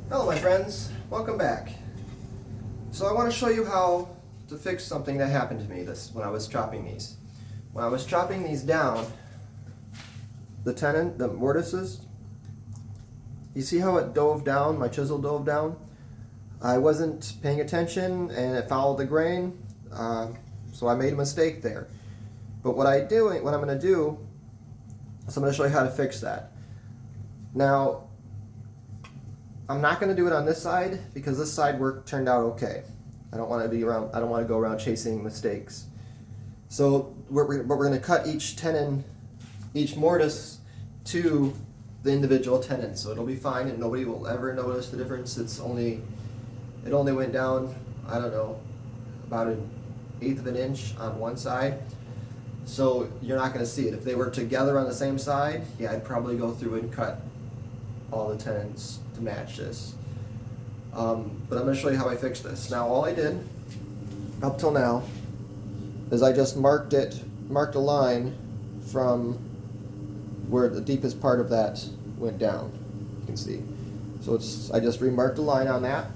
Hello my friends, welcome back. So I want to show you how to fix something that happened to me when I was chopping these. When I was chopping these down, the mortises, you see how it dove down, my chisel dove down? I wasn't paying attention and it followed the grain, so I made a mistake there. But what I'm going to do is I'm going to show you how to fix that. Now, I'm not going to do it on this side because this side work turned out okay. I don't want to go around chasing mistakes. So we're going to cut each mortise to the individual tenon, so it'll be fine and nobody will ever notice the difference. It only went down, I don't know, about 1/8 of an inch on one side. So you're not going to see it. If they were together on the same side, yeah, I'd probably go through and cut all the tenons to match this. But I'm going to show you how I fixed this. Now all I did up till now is I just marked a line from where the deepest part of that went down. You can see. So I just remarked a line on that.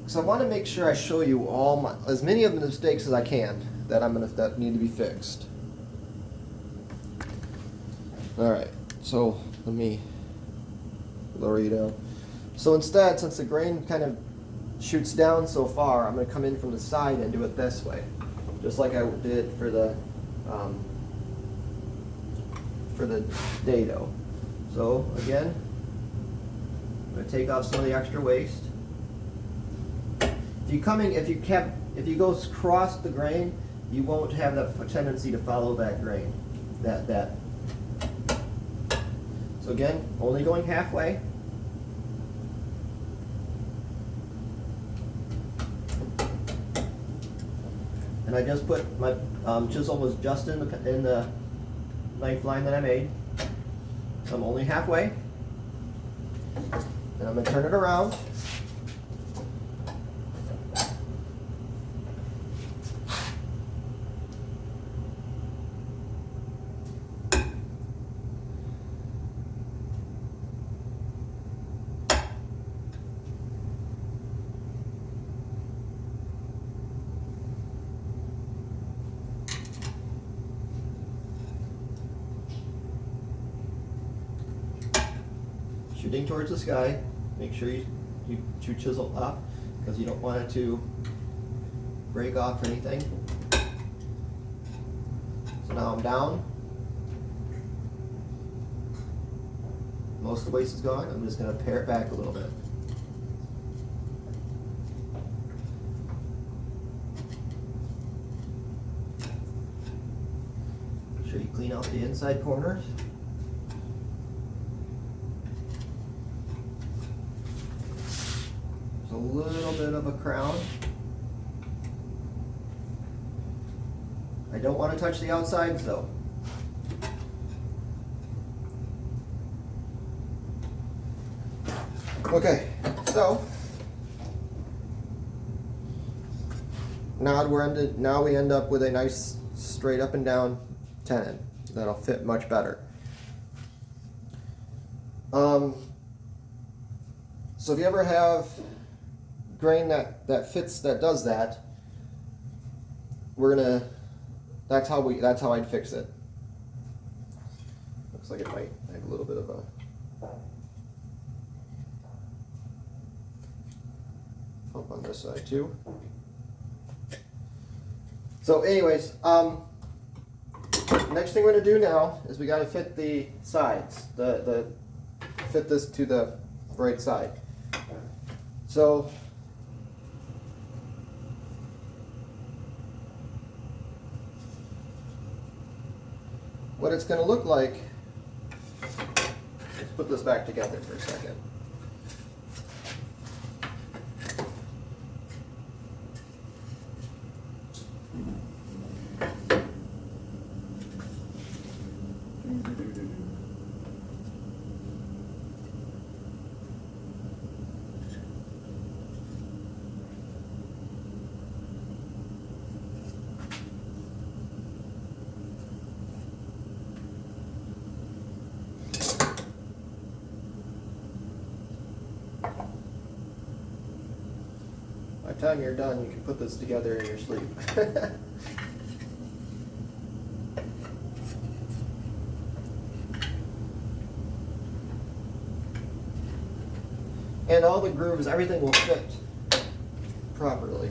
So I want to make sure I show you as many of the mistakes as I can that need to be fixed. Alright, so let me lower you down. So instead, since the grain kind of shoots down so far, I'm going to come in from the side and do it this way. Just like I did for the dado. So again, I'm going to take off some of the extra waste. If you go across the grain, you won't have the tendency to follow that grain. So again, only going halfway. And I just put my chisel was just in the knife line that I made. So I'm only halfway. And I'm going to turn it around. Shooting towards the sky. Make sure you chisel up because you don't want it to break off or anything. So now I'm down. Most of the waste is gone. I'm just going to pare it back a little bit. Make sure you clean out the inside corners. A little bit of a crown. I don't want to touch the outsides though. Okay, so now we end up with a nice straight up and down tenon that'll fit much better. So if you ever have grain that does that, that's how I'd fix it. Looks like it might have a little bit of a hump on this side too. So anyways, next thing we're going to do now is we got to fit the sides, fit this to the right side. So what it's going to look like, let's put this back together for a second. the time you're done, you can put this together in your sleep. And all the grooves, everything will fit properly.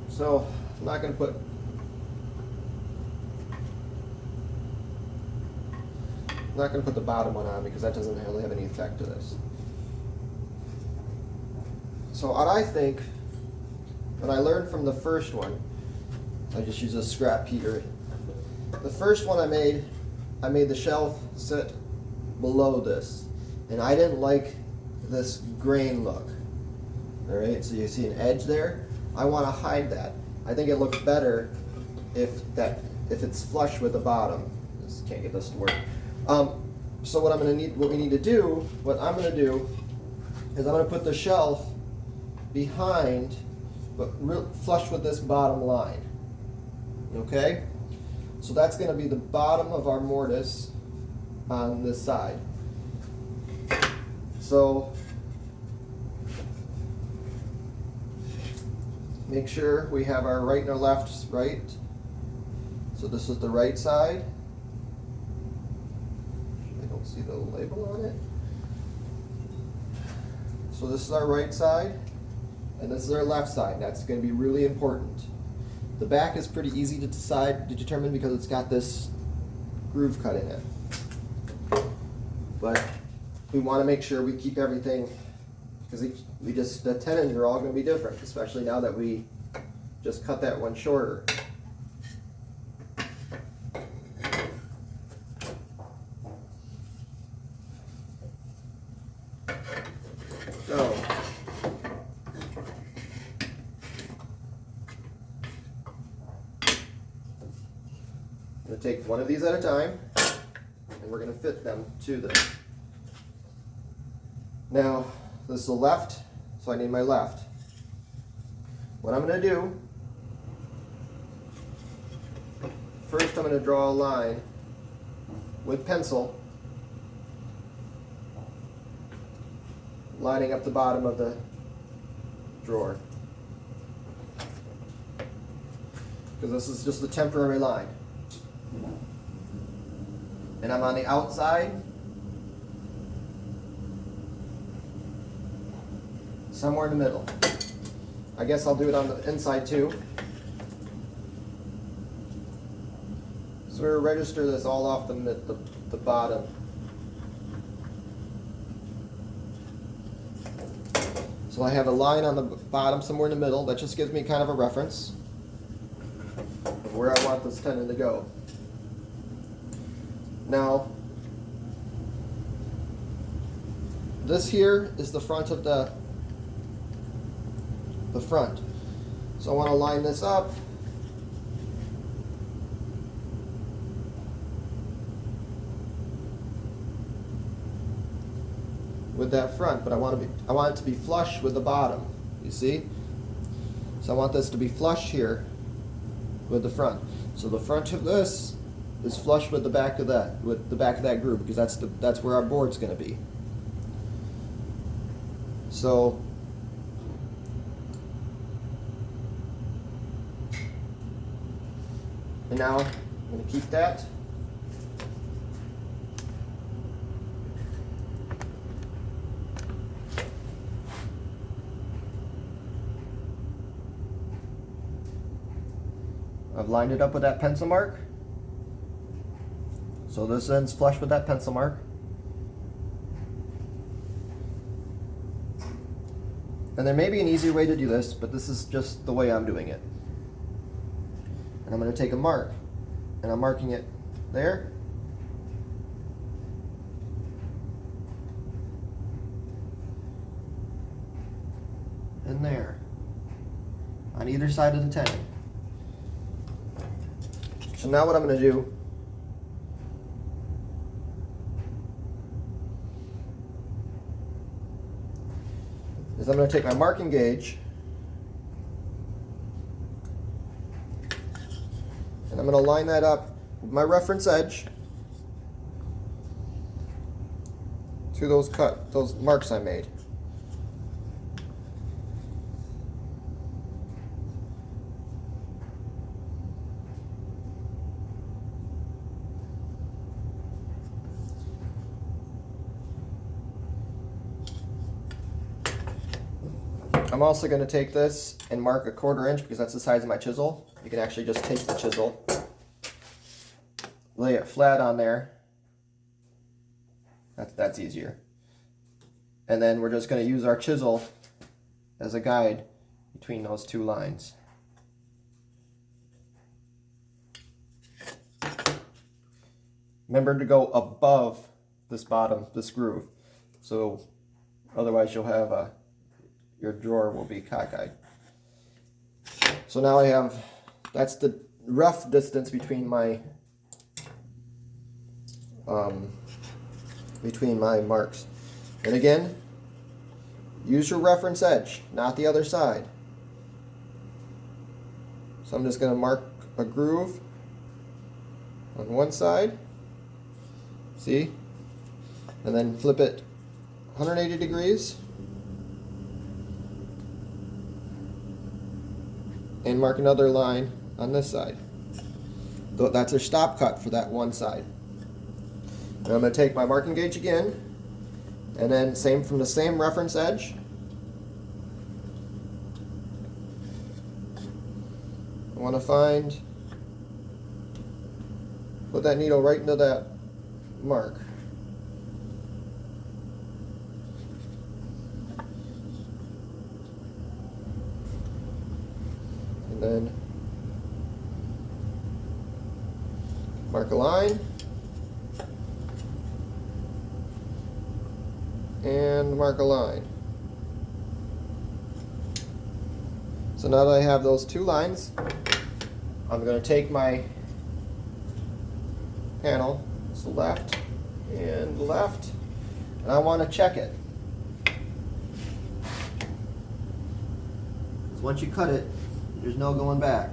So I'm not going to put the bottom one on because that doesn't really have any effect to this. So what I think, what I learned from the first one, I just use a scrap heater. The first one I made the shelf sit below this, and I didn't like this grain look. All right, so you see an edge there. I want to hide that. I think it looks better if it's flush with the bottom. Just can't get this to work. So what I'm going to need, what I'm going to do is I'm going to put the shelf behind, but flush with this bottom line. Okay, so that's going to be the bottom of our mortise on this side. So make sure we have our right and our left right. So this is the right side. I don't see the label on it. So this is our right side, and this is our left side. That's going to be really important. The back is pretty easy to determine because it's got this groove cut in it. But we want to make sure we keep everything, because the tenons are all going to be different, especially now that we just cut that one shorter. So I'm going to take one of these at a time, and we're going to fit them to this. Now, this is the left, so I need my left. What I'm going to do, first I'm going to draw a line with pencil, lining up the bottom of the drawer. Because this is just a temporary line. And I'm on the outside, somewhere in the middle. I guess I'll do it on the inside too. So we'll register this all off the bottom. So I have a line on the bottom somewhere in the middle. That just gives me kind of a reference of where I want this tenon to go. Now, this here is the front of the front. So I want to line this up. With that front, but I want it to be flush with the bottom. You see? So I want this to be flush here with the front. So the front of this is flush with the back of that groove, because that's where our board's going to be. So and now I'm going to keep that. I've lined it up with that pencil mark. So this end's flush with that pencil mark. And there may be an easier way to do this, but this is just the way I'm doing it. And I'm going to take a mark, and I'm marking it there. in there on either side of the tenon. So now what I'm going to do is I'm going to take my marking gauge and I'm going to line that up with my reference edge to those marks I made. I'm also going to take this and mark a 1/4 inch because that's the size of my chisel. You can actually just take the chisel, lay it flat on there. That's easier. And then we're just going to use our chisel as a guide between those two lines. Remember to go above this groove. So otherwise you'll have your drawer will be cockeyed. So now that's the rough distance between my marks. And again, use your reference edge, not the other side. So I'm just going to mark a groove on one side, see, and then flip it 180 degrees and mark another line on this side. That's a stop cut for that one side. And I'm going to take my marking gauge again, and then from the same reference edge, I want to put that needle right into that mark. And then mark a line and mark a line. So now that I have those two lines, I'm going to take my panel, it's left and left, and I want to check it. So once you cut it, there's no going back.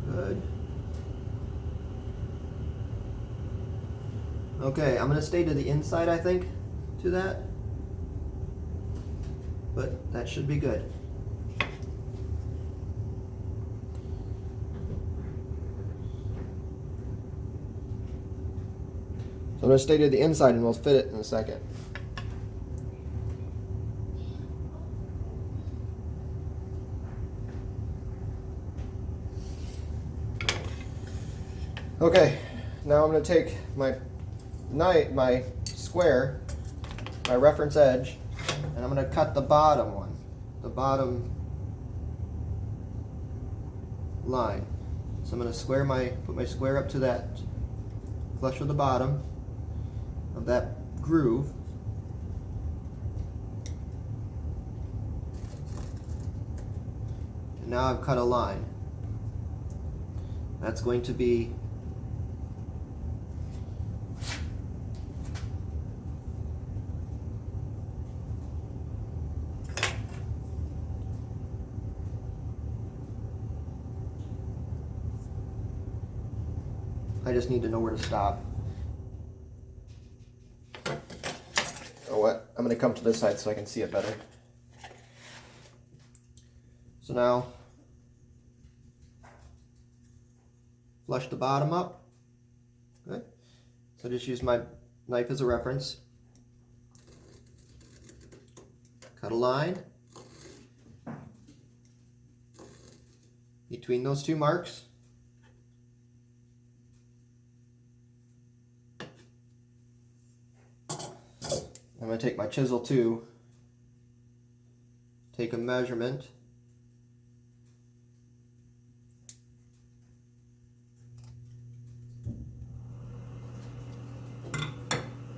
Good. Okay, I'm going to stay to the inside, I think, to that. But that should be good. So I'm going to stay to the inside and we'll fit it in a second. Okay, now I'm going to take my square, my reference edge, and I'm going to cut the bottom one, the bottom line. So I'm going to put my square up to that, flush with the bottom of that groove. And now I've cut a line. That's going to be I just need to know where to stop. Oh, what? I'm going to come to this side so I can see it better. So now, flush the bottom up. Good. So just use my knife as a reference. Cut a line between those two marks. I'm going to take my chisel too, take a measurement,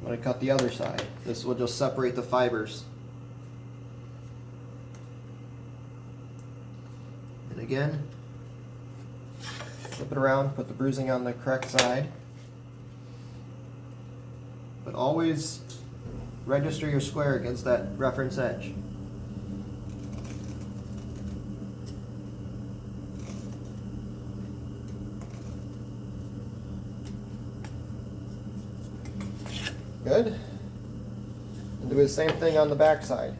I'm going to cut the other side. This will just separate the fibers. And again, flip it around, put the bruising on the correct side. But always register your square against that reference edge. Good. And do the same thing on the back side.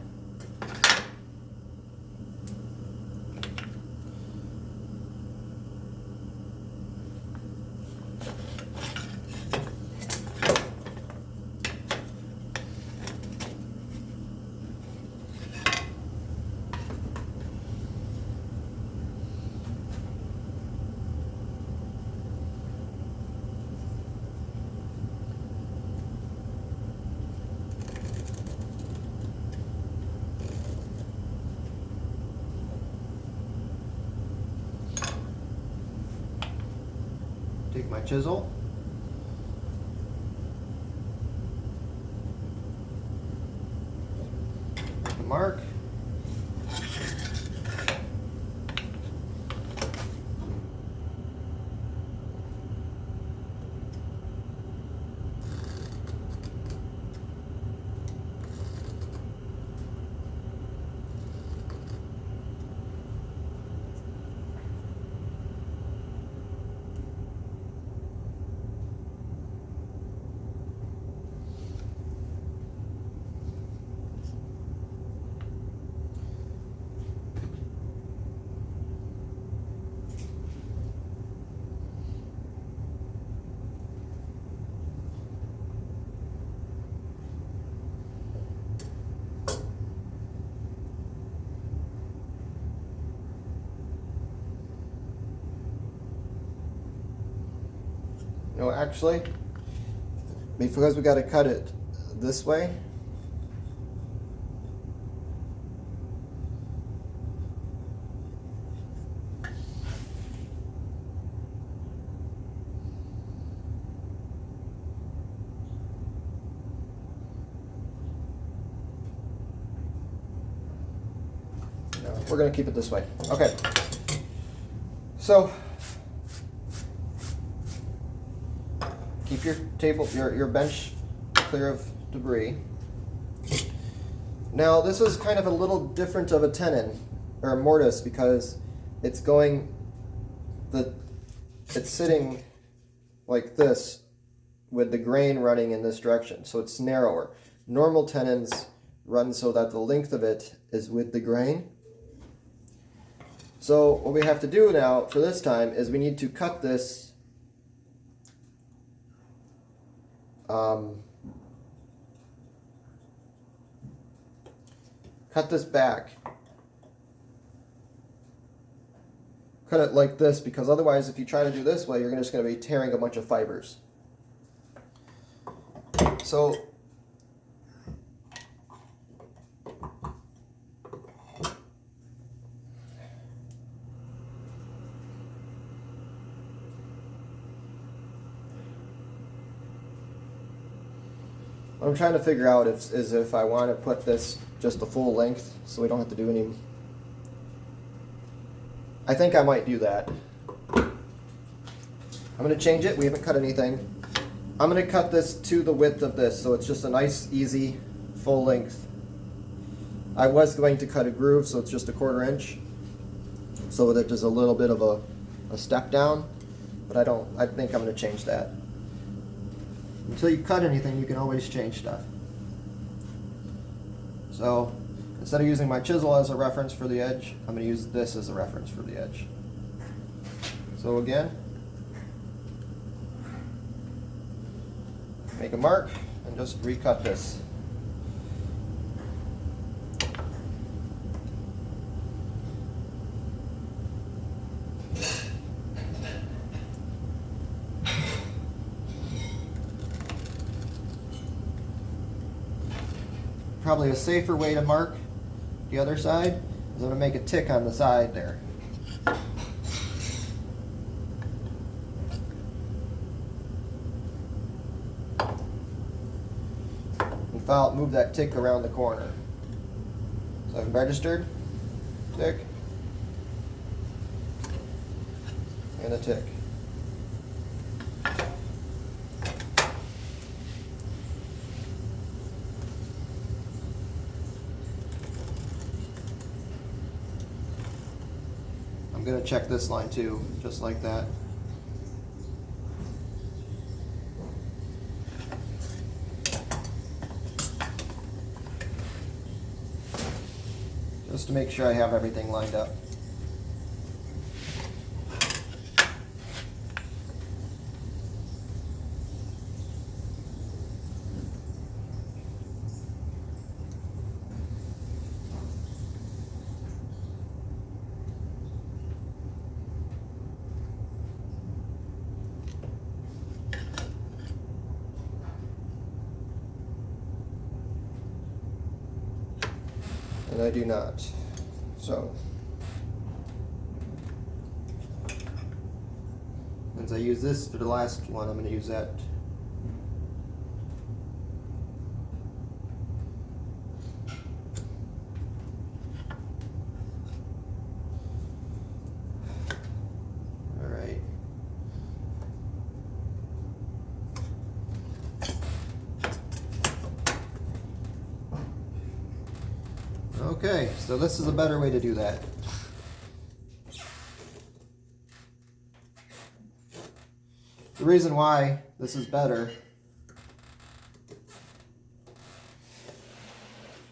Take my chisel, the mark, no, actually, because we got to cut it this way, no, we're going to keep it this way. Okay, so keep your table, your bench clear of debris. Now this is kind of a little different of a tenon or a mortise because it's sitting like this with the grain running in this direction, so it's narrower. Normal tenons run so that the length of it is with the grain. So what we have to do now for this time is we need to cut this cut this back. Cut it like this, because otherwise if you try to do this way, you're just going to be tearing a bunch of fibers. So what I'm trying to figure out is if I want to put this just the full length so we don't have to do any. I think I might do that. I'm going to change it. We haven't cut anything. I'm going to cut this to the width of this so it's just a nice, easy, full length. I was going to cut a groove so it's just a 1/4 inch so that there's a little bit of a step down, but I think I'm going to change that. Until you cut anything, you can always change stuff. So instead of using my chisel as a reference for the edge, I'm going to use this as a reference for the edge. So again, make a mark and just recut this. Probably a safer way to mark the other side is I'm going to make a tick on the side there. move that tick around the corner. So I've registered, tick, and a tick. I'm going to check this line too, just like that. Just to make sure I have everything lined up. And I do not. So, since I use this for the last one, I'm going to use that. All right. Okay, so this is a better way to do that. The reason why this is better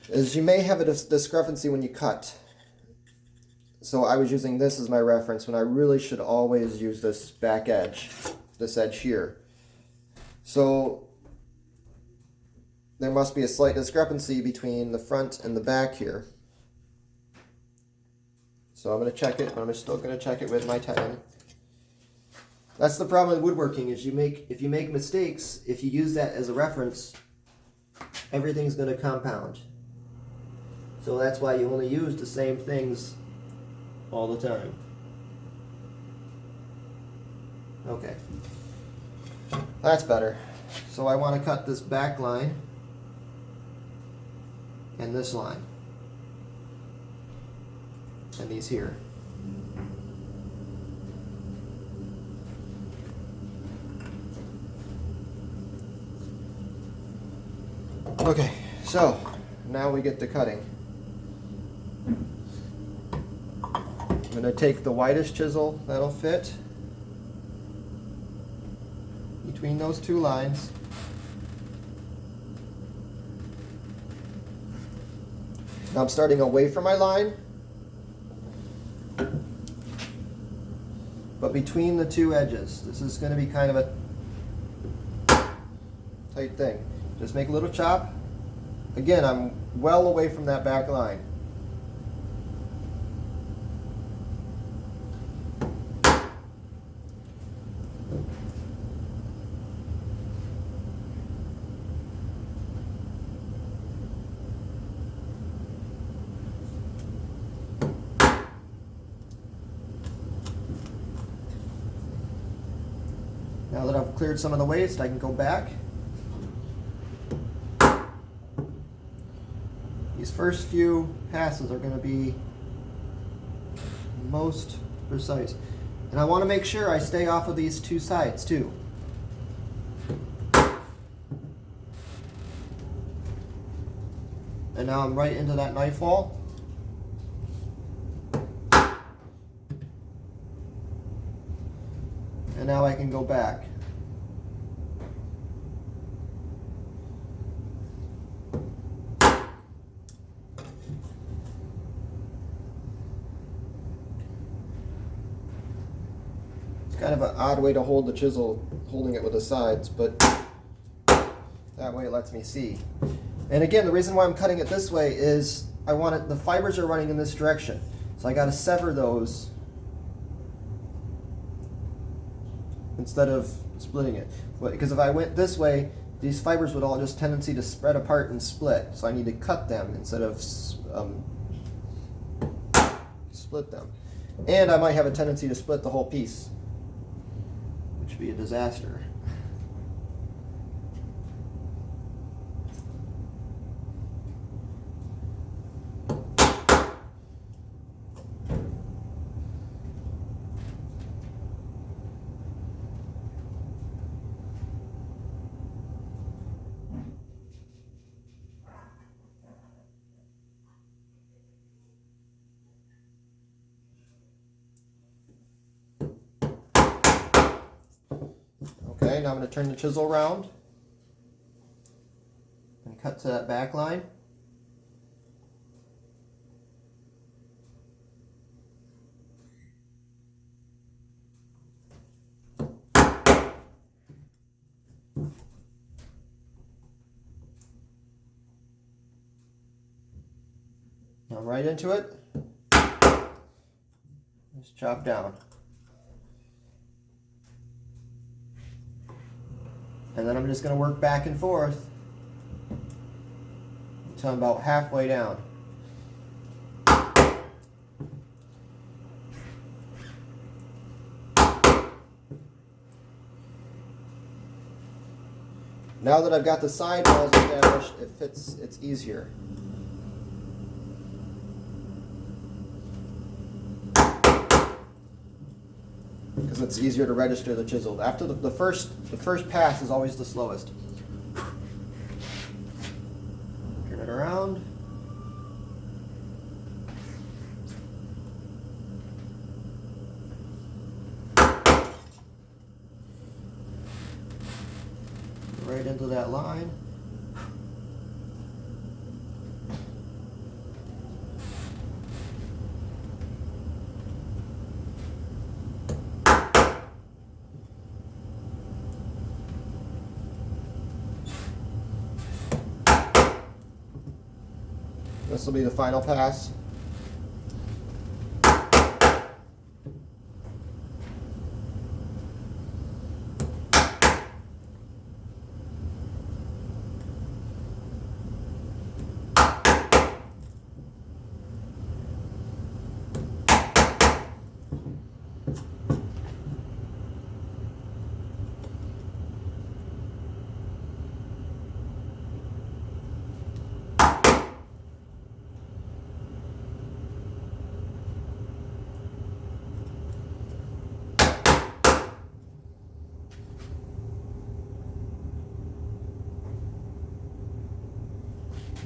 is you may have a discrepancy when you cut. So I was using this as my reference when I really should always use this back edge, this edge here. So there must be a slight discrepancy between the front and the back here. So I'm going to check it, but I'm still going to check it with my 10. That's the problem with woodworking, is if you make mistakes, if you use that as a reference, everything's going to compound. So that's why you only use the same things all the time. Okay. That's better. So I want to cut this back line and this line and these here. Okay, so now we get to cutting. I'm going to take the widest chisel that'll fit between those two lines. Now I'm starting away from my line, but between the two edges. This is going to be kind of a tight thing. Just make a little chop. Again, I'm well away from that back line. Now that I've cleared some of the waste, I can go back. These first few passes are going to be most precise. And I want to make sure I stay off of these two sides too. And now I'm right into that knife wall. And now I can go back. It's kind of an odd way to hold the chisel, holding it with the sides, but that way it lets me see. And again, the reason why I'm cutting it this way is I want it, the fibers are running in this direction. So I got to sever those instead of splitting it. Because if I went this way, these fibers would all just tendency to spread apart and split. So I need to cut them instead of split them. And I might have a tendency to split the whole piece, which would be a disaster. Okay, now I'm going to turn the chisel around and cut to that back line. Now right into it. Just chop down. And then I'm just going to work back and forth until I'm about halfway down. Now that I've got the side walls established, it's easier. Because it's easier to register the chisel. After the first pass is always the slowest. Turn it around. Right into that line. This will be the final pass.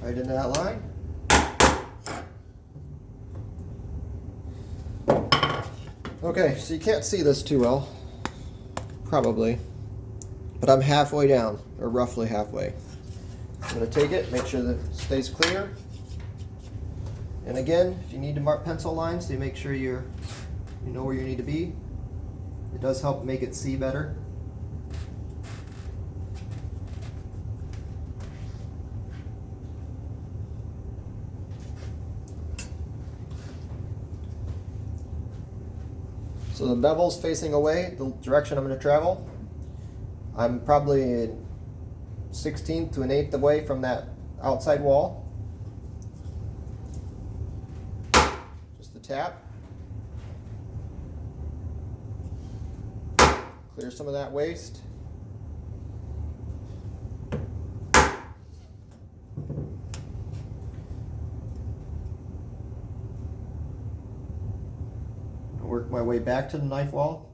Right into that line. Okay, so you can't see this too well, probably, but I'm halfway down, or roughly halfway. I'm going to take it, make sure that it stays clear. And again, if you need to mark pencil lines, so you make sure you know where you need to be. It does help make it see better. So the bevel's facing away, the direction I'm going to travel. I'm probably 1/16 to 1/8 away from that outside wall. Just the tap. Clear some of that waste. Work my way back to the knife wall.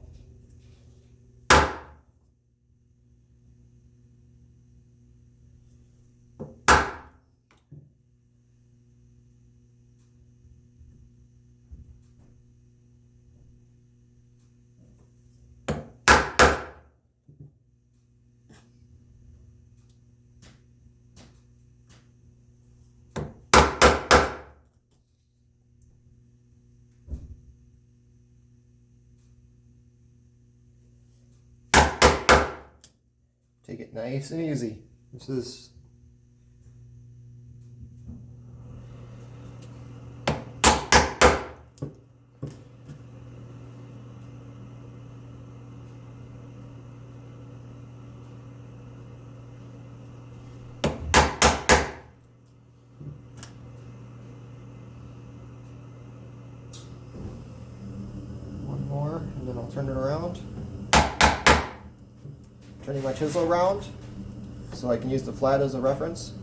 Take it nice and easy. This is one more, and then I'll turn it around. Turning my chisel around so I can use the flat as a reference.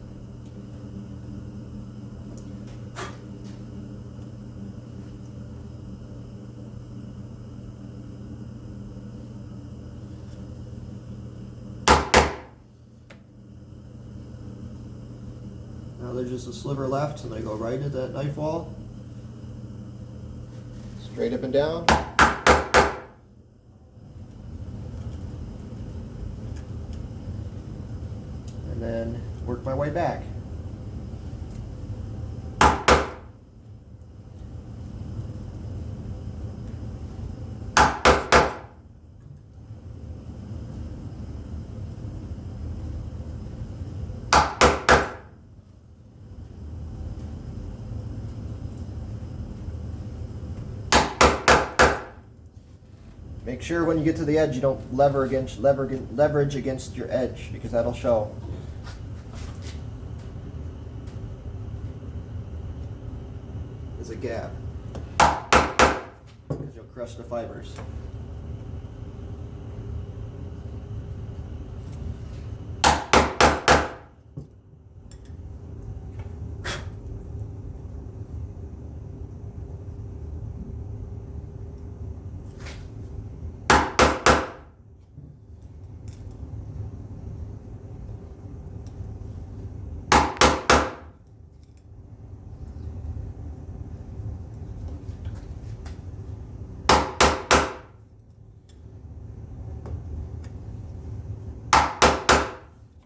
Now there's just a sliver left, and I go right at that knife wall. Straight up and down. and then work my way back. Make sure when you get to the edge you don't leverage against your edge, because that'll show. There's a gap, because you'll crush the fibers.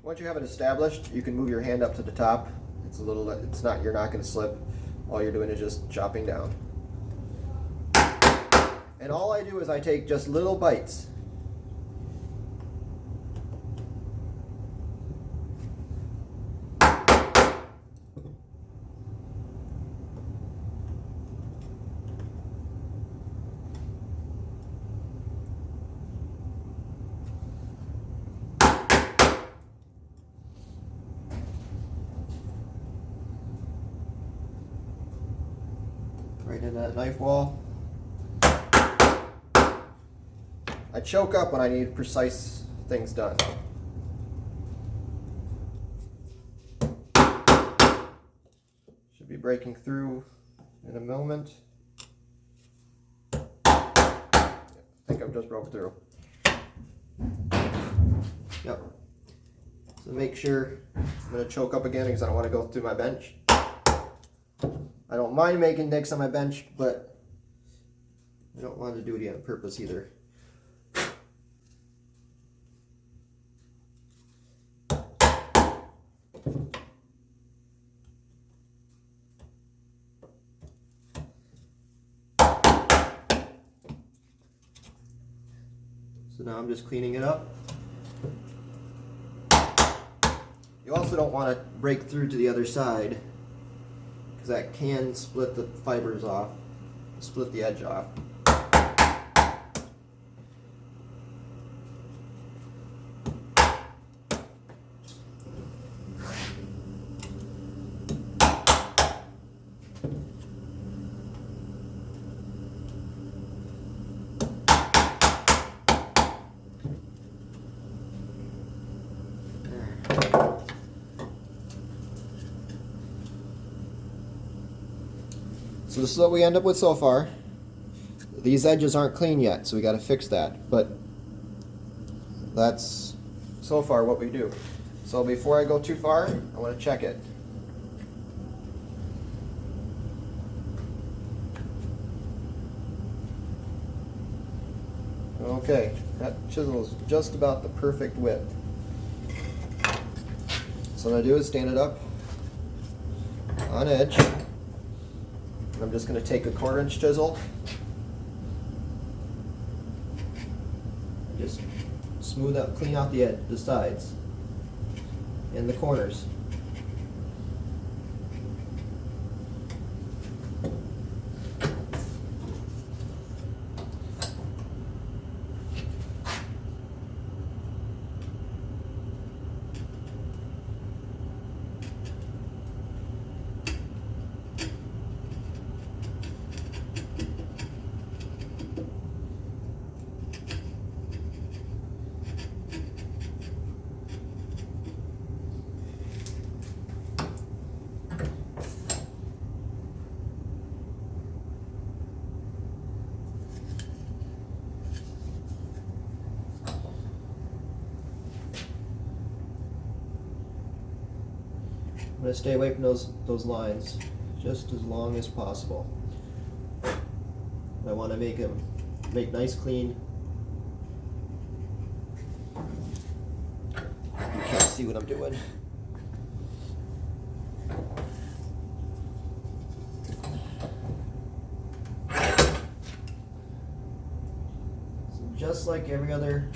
Once you have it established, you can move your hand up to the top. You're not going to slip. All you're doing is just chopping down. And all I do is I take just little bites. Right in that knife wall. I choke up when I need precise things done. Should be breaking through in a moment. I think I've just broke through. Yep. So make sure, I'm going to choke up again because I don't want to go through my bench. I don't mind making nicks on my bench, but I don't want to do it on purpose either. So now I'm just cleaning it up. You also don't want to break through to the other side, because that can split the fibers off, split the edge off. So this is what we end up with so far. These edges aren't clean yet, so we got to fix that. But that's so far what we do. So before I go too far, I want to check it. Okay, that chisel is just about the perfect width. So what I do is stand it up on edge. I'm just going to take a 1/4-inch chisel and just smooth out, clean out the sides and the corners. I'm going to stay away from those lines just as long as possible. I want to make nice clean. You can't see what I'm doing. just like every other,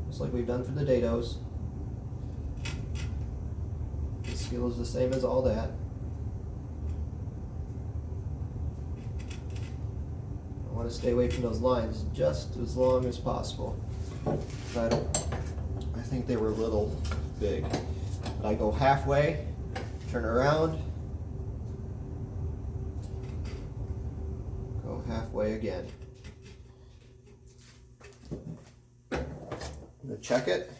just like we've done for the dados. The skill is the same as all that. I want to stay away from those lines just as long as possible. I think they were a little big. But I go halfway, turn around, go halfway again. I'm going to check it.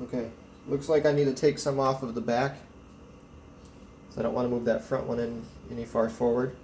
Okay, looks like I need to take some off of the back, so I don't want to move that front one in any far forward.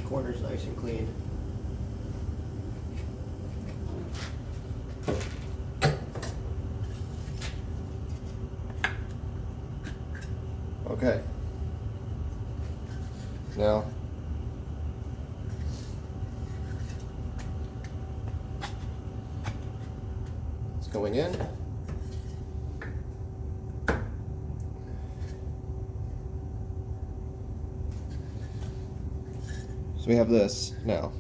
Corners nice and clean. Okay. Now, it's going in. We have this now.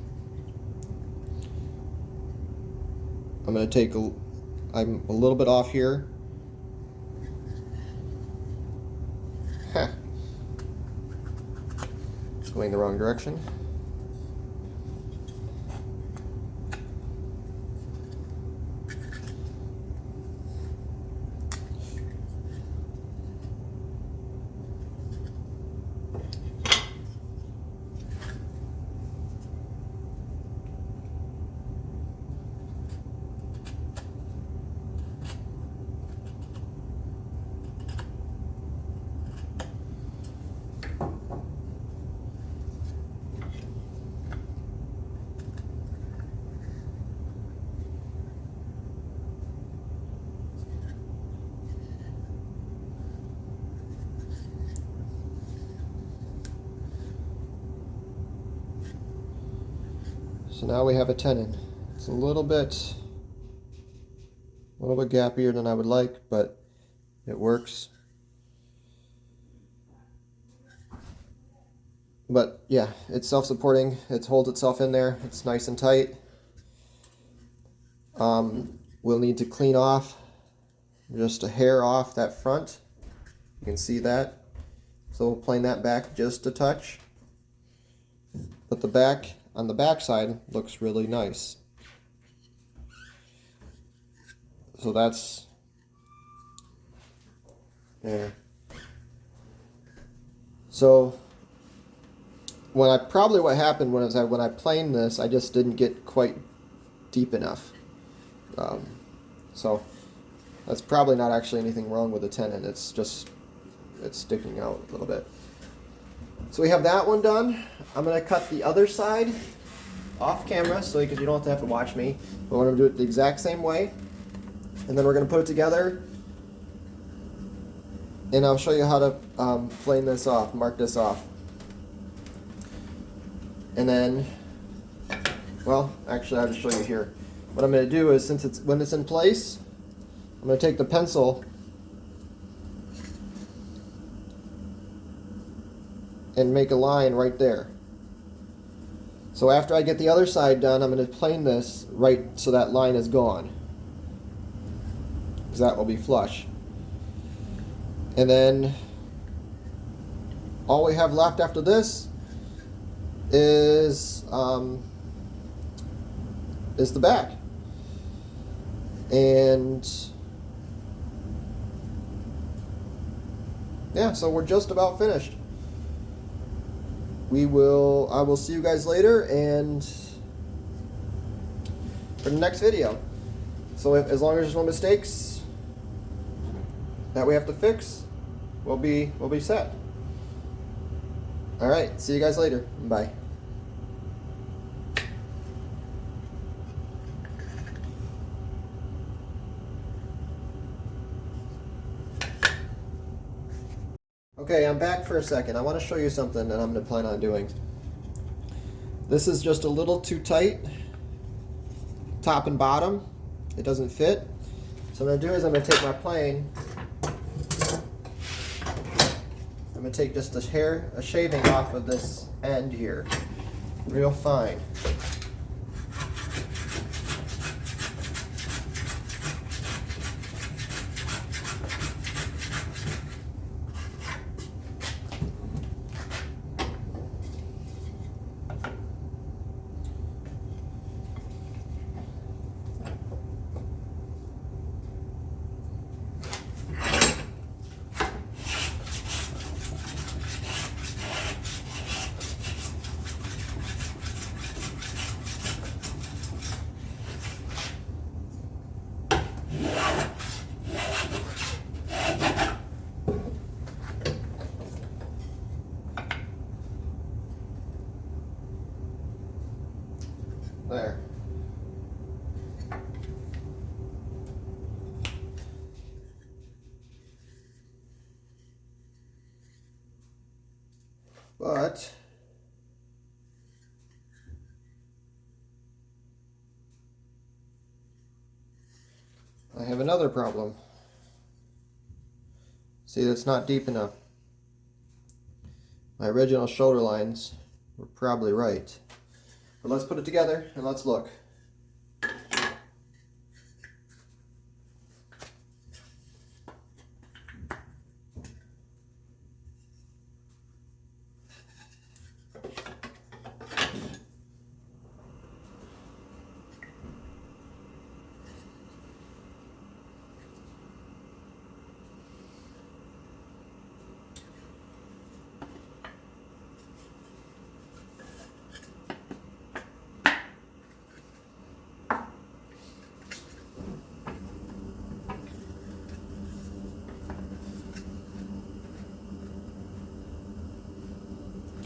I'm going to take I'm a little bit off here. It's going the wrong direction. So now we have a tenon. It's a little bit gappier than I would like, but it works. But yeah, it's self-supporting. It holds itself in there. It's nice and tight. We'll need to clean off just a hair off that front. You can see that. So we'll plane that back just a touch. But the back, on the back side, looks really nice. So that's there. So what happened was when I planed this, I just didn't get quite deep enough. So that's probably not actually anything wrong with the tenon. It's just sticking out a little bit. So we have that one done. I'm going to cut the other side. off camera so because you don't have to watch me. But we're going to do it the exact same way. And then we're going to put it together. And I'll show you how to plane this off, mark this off. And then, well, actually I'll just show you here. What I'm going to do is, when it's in place, I'm going to take the pencil and make a line right there. So after I get the other side done, I'm going to plane this right so that line is gone, because that will be flush. And then all we have left after this is the back. And yeah, so we're just about finished. I will see you guys later and for the next video. So as long as there's no mistakes that we have to fix, we'll be set. All right, see you guys later. Bye. Okay, I'm back for a second. I want to show you something that I'm going to plan on doing. This is just a little too tight, top and bottom. It doesn't fit. So what I'm going to do is I'm going to take my plane. I'm going to take just a shaving off of this end here, real fine. There. But I have another problem. See, that's not deep enough. My original shoulder lines were probably right. But let's put it together and let's look.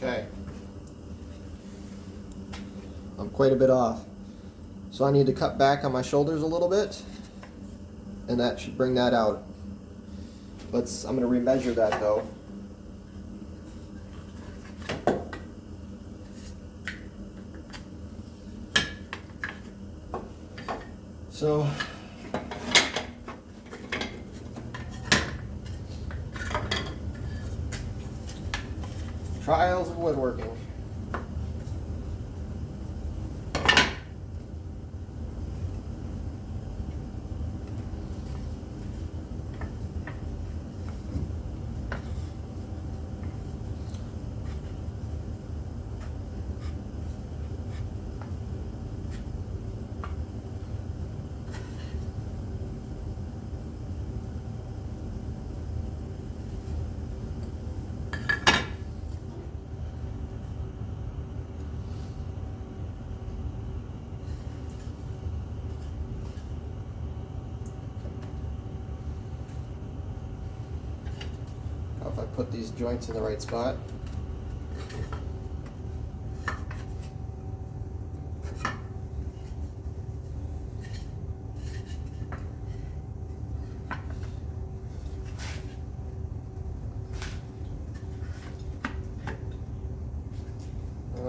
Okay. I'm quite a bit off. So I need to cut back on my shoulders a little bit, and that should bring that out. I'm going to remeasure that though. So trials of woodworking. If I put these joints in the right spot.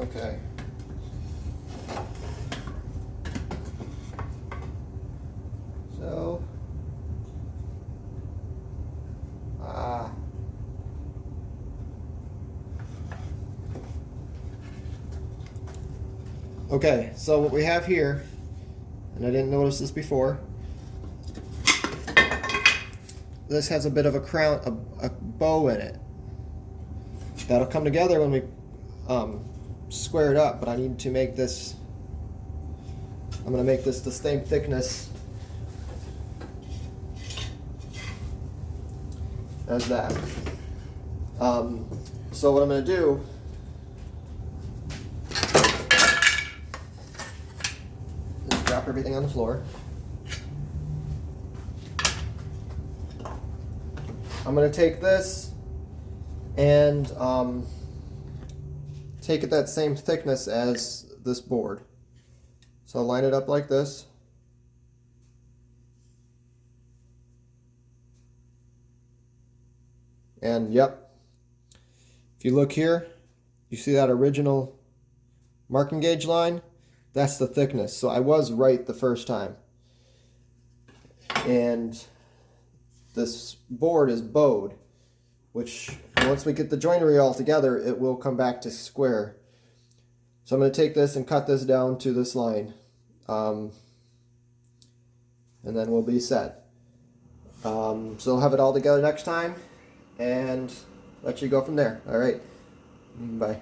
Okay. So, okay, so what we have here, and I didn't notice this before, this has a bit of a crown, a bow in it. That'll come together when we square it up, but I need to make this, I'm going to make this the same thickness as that. So what I'm going to do is drop everything on the floor. I'm going to take this and take it that same thickness as this board. So I'll line it up like this. And yep, if you look here, you see that original marking gauge line? That's the thickness. So I was right the first time. And this board is bowed, which once we get the joinery all together, it will come back to square. So I'm going to take this and cut this down to this line. And then we'll be set. So I'll have it all together next time and let you go from there. All right. Bye.